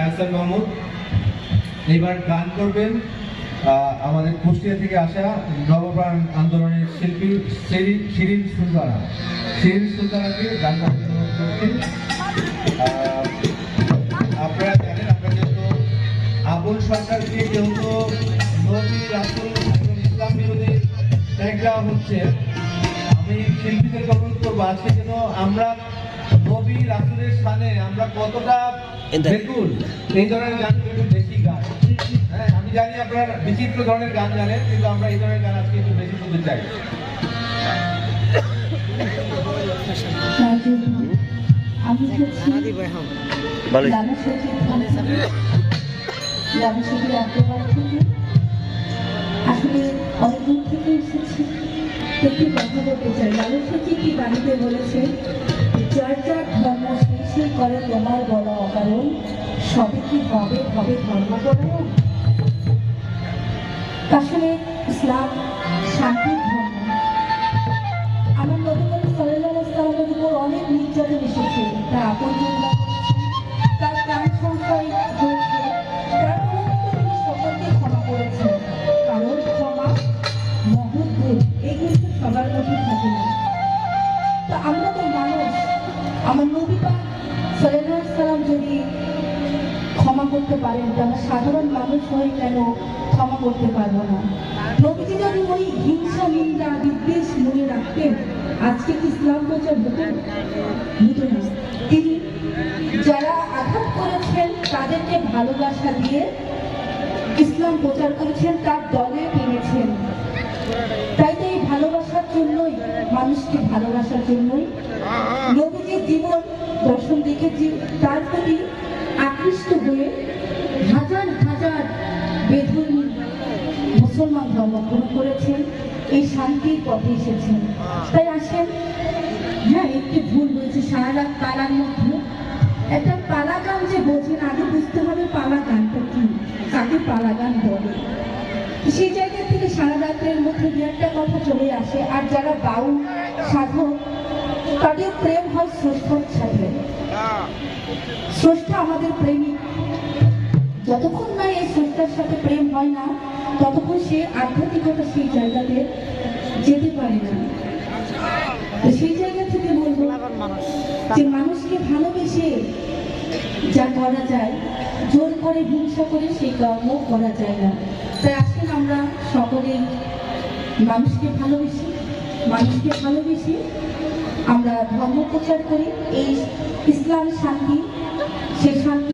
হাসান মাহমুদ। এইবার গান করবেন আমাদের কুষ্টিয়া থেকে আসা নবপ্রাণ আন্দোলনের শিল্পী শিরিন সুলতানা। শিরিন সুলতানাকে গান করার জন্য করছি। আপনারা জানেন, আমরা যেহেতু আবুল সরকারকে যেহেতু নবী রাসূল ইসলাম বিরোধী ট্যাগ দেওয়া হচ্ছে, আমি শিল্পীদের অনুরোধ করবো আজকে যেন আমরা নবী রাসূলের শানে আমরা কতটা বেকুল এই ধরনের গান একটু বেশি গান। হ্যাঁ, আমি জানি আপনারা বিচিত্র ধরনের গান জানেন, কিন্তু আমরা এই ধরনের গান আজকে একটু বেশি শুনতে চাই। আসলে অনেক দূর থেকে এসেছি, একটি কথা বলতে চাই। লালু সচিব কি বাড়িতে বলেছে, যার যার ধর্ম সেই করে তোমার বলা অকারণ, সবে কি হবে হবে ধর্মপরায়ণ। আসলে ইসলাম শান্তির ধর্ম। আমার নবী করিম সাল্লাল্লাহু আলাইহি ওয়াসাল্লামের উপর অনেক নির্যাতন এসেছে, তার আপনজনরা তার প্রাণ সংশয় হয়েছে, তিনি সকলকে ক্ষমা করেছেন। কারণ ক্ষমা মহৎ গুণ, এই কিন্তু সবার মধ্যে থাকে না। তো আমরা তো মানুষ, আমার নবী পাক সাল্লাল্লাহু আলাইহি ওয়াসাল্লাম যদি ক্ষমা করতে পারেন, তো আমরা সাধারণ মানুষ হয়ে কেন ক্ষমা করতে পারবো না? নবীজি যদি ওই হিংসা, নিন্দা, বিদ্বেষ মনে রাখতেন, আজকে কি ইসলাম প্রচার হতো? হতো না। তিনি যারা আঘাত করেছেন তাদেরকে ভালোবাসা দিয়ে ইসলাম প্রচার করেছেন, তার দলে টেনেছেন। তাই তো এই ভালোবাসার জন্যই, মানুষকে ভালোবাসার জন্যই নবীজির জীবন দর্শন দেখেছি, তার প্রতি আকৃষ্ট হয়ে হাজার হাজার বেদুইন মুসলমান ধর্মগ্রহণ করেছেন, এই শান্তির পথে এসেছেন। তাই আসেন, হ্যাঁ একটি ভুল হয়েছে সারা রাত পালার মধ্যে। একটা পালা গান যে বোঝেন, আগে বুঝতে হবে পালা গানটা কি, কাকে পালা গান বলে। সেই জায়গা থেকে সারা রাতের মধ্যে দু একটা কথা চলে আসে। আর যারা বাউল সাধক, তাদের প্রেম হয় স্রষ্টার সাথে। স্রষ্টা আমাদের প্রেমিক। যতক্ষণ না এই স্রষ্টার সাথে প্রেম হয় না, ততক্ষণ সে আধ্যাত্মিকতা সেই জায়গাতে যেতে পারে না। তো সেই জায়গা থেকে বলবো যে মানুষকে ভালোবেসে যা করা যায়, জোর করে হিংসা করে সেই কর্ম করা যায় না। তাই আসেন আমরা সকলে মানুষকে ভালোবেসে আমরা ধর্ম প্রচার করি। এই ইসলাম শান্তি, সে শান্তি